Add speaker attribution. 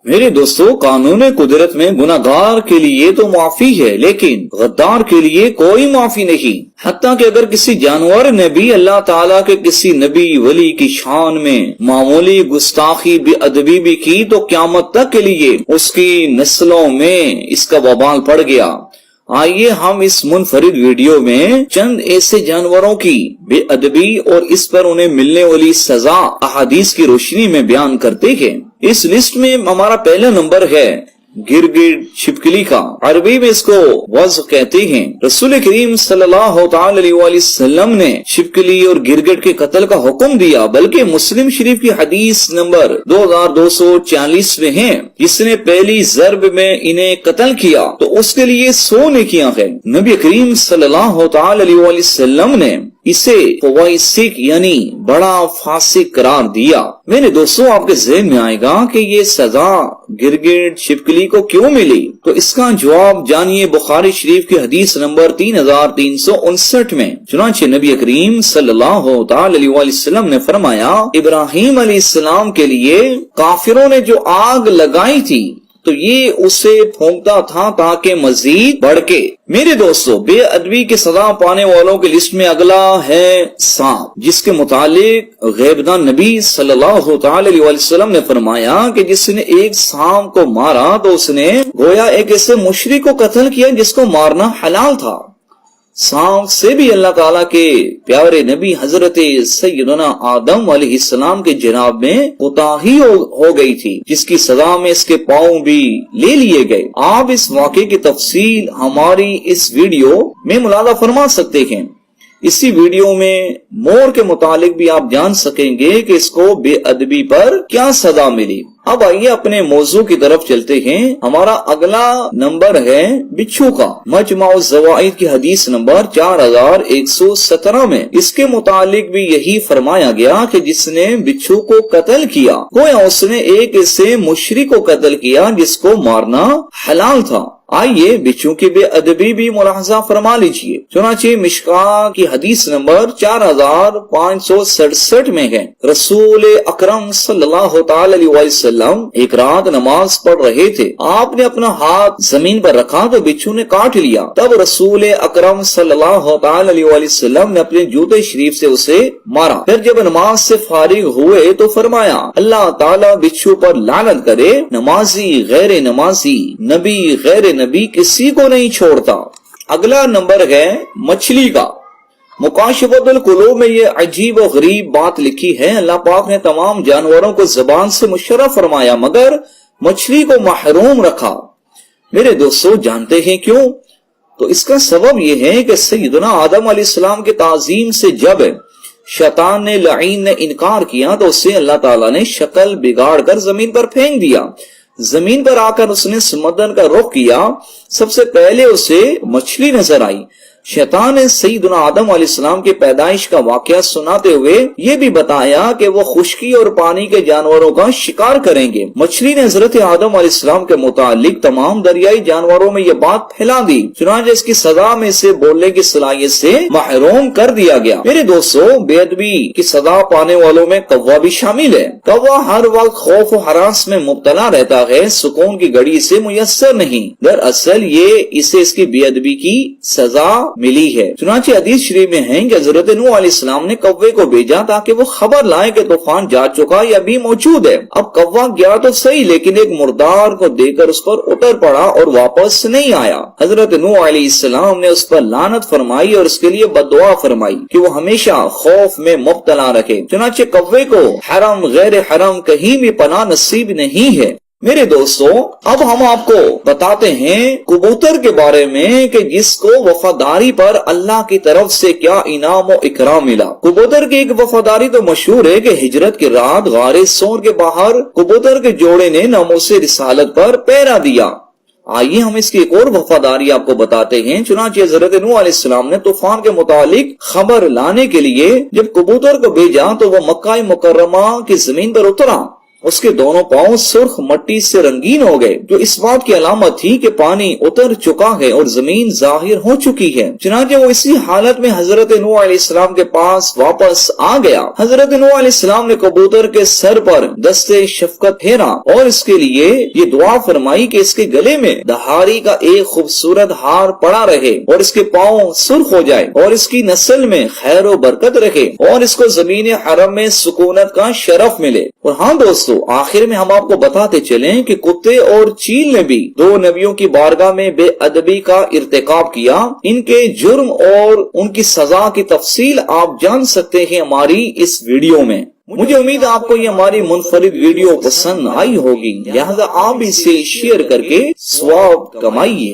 Speaker 1: میرے دوستو، قانون قدرت میں گناہگار کے لیے تو معافی ہے، لیکن غدار کے لیے کوئی معافی نہیں۔ حتیٰ کہ اگر کسی جانور نے بھی اللہ تعالیٰ کے کسی نبی ولی کی شان میں معمولی گستاخی بے ادبی بھی کی تو قیامت تک کے لیے اس کی نسلوں میں اس کا وبال پڑ گیا۔ آئیے ہم اس منفرد ویڈیو میں چند ایسے جانوروں کی بے ادبی اور اس پر انہیں ملنے والی سزا احادیث کی روشنی میں بیان کرتے ہیں۔ اس لسٹ میں ہمارا پہلا نمبر ہے گرگٹ چھپکلی کا، عربی میں اس کو وز کہتے ہیں۔ رسول کریم صلی اللہ تعالی علیہ وآلہ وسلم نے چھپکلی اور گرگٹ کے قتل کا حکم دیا، بلکہ مسلم شریف کی حدیث نمبر 2240 میں ہے، جس نے پہلی ضرب میں انہیں قتل کیا تو اس کے لیے 100 نیکیاں ہیں۔ نبی کریم صلی اللہ تعالی علیہ وآلہ وسلم نے اسے فوائسک یعنی بڑا فاسق قرار دیا۔ میرے دوستوں، آپ کے ذہن میں آئے گا کہ یہ سزا گرگٹ چھپکلی کو کیوں ملی؟ تو اس کا جواب جانیے بخاری شریف کی حدیث نمبر 3359 میں۔ چنانچہ نبی کریم صلی اللہ تعالی علیہ وآلہ وسلم نے فرمایا، ابراہیم علیہ السلام کے لیے کافروں نے جو آگ لگائی تھی تو یہ اسے پھونکتا تھا تاکہ مزید بڑھکے۔ میرے دوستو، بے ادبی کی سزا پانے والوں کی لسٹ میں اگلا ہے سانپ، جس کے متعلق غیبدان نبی صلی اللہ تعالی علیہ وسلم نے فرمایا کہ جس نے ایک سانپ کو مارا تو اس نے گویا ایک ایسے مشرک کو قتل کیا جس کو مارنا حلال تھا۔ سانپ سے بھی اللہ تعالیٰ کے پیارے نبی حضرت سیدنا آدم علیہ السلام کے جناب میں کوتاہی ہو گئی تھی، جس کی سزا میں اس کے پاؤں بھی لے لیے گئے۔ آپ اس واقعے کی تفصیل ہماری اس ویڈیو میں ملاحظہ فرما سکتے ہیں۔ اسی ویڈیو میں مور کے متعلق بھی آپ جان سکیں گے کہ اس کو بے ادبی پر کیا سزا ملی۔ اب آئیے اپنے موضوع کی طرف چلتے ہیں۔ ہمارا اگلا نمبر ہے بچھو کا، مجمع الزوائد کی حدیث نمبر 4117 میں اس کے متعلق بھی یہی فرمایا گیا کہ جس نے بچھو کو قتل کیا گویا اس نے ایک ایسے مشرک کو قتل کیا جس کو مارنا حلال تھا۔ آئیے بچھو کی بے ادبی بھی ملاحظہ فرما لیجئے۔ چنانچہ مشکاہ کی حدیث نمبر 4567 میں ہے، رسول اکرم صلی اللہ تعالی علیہ وسلم ایک رات نماز پڑھ رہے تھے، آپ نے اپنا ہاتھ زمین پر رکھا تو بچھو نے کاٹ لیا۔ تب رسول اکرم صلی اللہ تعالی علیہ وسلم نے اپنے جوتے شریف سے اسے مارا۔ پھر جب نماز سے فارغ ہوئے تو فرمایا، اللہ تعالیٰ بچھو پر لعنت کرے، نمازی غیر نمازی، نبی غیر نبی کسی کو نہیں چھوڑتا۔ اگلا نمبر ہے مچھلی کا۔ مکاشفۃ القلوب میں یہ عجیب و غریب بات لکھی ہے، اللہ پاک نے تمام جانوروں کو زبان سے مشرف فرمایا مگر مچھلی کو محروم رکھا۔ میرے دوستو، جانتے ہیں کیوں؟ تو اس کا سبب یہ ہے کہ سیدنا آدم علیہ السلام کے تعظیم سے جب شیطان نے لعین نے انکار کیا تو اسے اللہ تعالیٰ نے شکل بگاڑ کر زمین پر پھینک دیا۔ زمین پر آ کر اس نے سمندر کا رخ کیا، سب سے پہلے اسے مچھلی نظر آئی۔ شیطان نے سیدنا آدم علیہ السلام کی پیدائش کا واقعہ سناتے ہوئے یہ بھی بتایا کہ وہ خشکی اور پانی کے جانوروں کا شکار کریں گے۔ مچھلی نے حضرت آدم علیہ السلام کے متعلق تمام دریائی جانوروں میں یہ بات پھیلا دی، چنانچہ اس کی سزا میں سے بولنے کی صلاحیت سے محروم کر دیا گیا۔ میرے دوستو، بے ادبی کی سزا پانے والوں میں کوا بھی شامل ہے۔ کوا ہر وقت خوف و ہراس میں مبتلا رہتا ہے، سکون کی گھڑی سے میسر نہیں۔ دراصل یہ اسے اس کی بے ادبی کی سزا ملی ہے۔ چنانچہ حدیث شریف میں ہے کہ حضرت نوح علیہ السلام نے کوے کو بھیجا تاکہ وہ خبر لائے کہ طوفان جا چکا یا بھی موجود ہے۔ اب کوا گیا تو صحیح، لیکن ایک مردار کو دے کر اس پر اتر پڑا اور واپس نہیں آیا۔ حضرت نوح علیہ السلام نے اس پر لعنت فرمائی اور اس کے لیے بد دعا فرمائی کہ وہ ہمیشہ خوف میں مبتلا رکھے۔ چنانچہ کوے کو حرم غیر حرم کہیں بھی پناہ نصیب نہیں ہے۔ میرے دوستو، اب ہم آپ کو بتاتے ہیں کبوتر کے بارے میں کہ جس کو وفاداری پر اللہ کی طرف سے کیا انعام و اکرام ملا۔ کبوتر کی ایک وفاداری تو مشہور ہے کہ ہجرت کی رات غار سور کے باہر کبوتر کے جوڑے نے ناموس رسالت پر پہرا دیا۔ آئیے ہم اس کی ایک اور وفاداری آپ کو بتاتے ہیں۔ چنانچہ حضرت نوح علیہ السلام نے طوفان کے متعلق خبر لانے کے لیے جب کبوتر کو بھیجا تو وہ مکہ مکرمہ کی زمین پر اترا اس کے دونوں پاؤں سرخ مٹی سے رنگین ہو گئے، جو اس بات کی علامت تھی کہ پانی اتر چکا ہے اور زمین ظاہر ہو چکی ہے۔ چنانچہ وہ اسی حالت میں حضرت نوح علیہ السلام کے پاس واپس آ گیا۔ حضرت نوح علیہ السلام نے کبوتر کے سر پر دستے شفقت پھیرا اور اس کے لیے یہ دعا فرمائی کہ اس کے گلے میں دہاڑی کا ایک خوبصورت ہار پڑا رہے اور اس کے پاؤں سرخ ہو جائے اور اس کی نسل میں خیر و برکت رہے اور اس کو زمین حرم میں سکونت کا شرف ملے۔ اور ہاں دوستو، آخر میں ہم آپ کو بتاتے چلیں کہ کتے اور چیل نے بھی دو نبیوں کی بارگاہ میں بے ادبی کا ارتکاب کیا۔ ان کے جرم اور ان کی سزا کی تفصیل آپ جان سکتے ہیں ہماری اس ویڈیو میں۔ مجھے امید آپ کو یہ ہماری منفرد ویڈیو پسند آئی ہوگی، لہذا آپ اسے شیئر کر کے ثواب کمائیے۔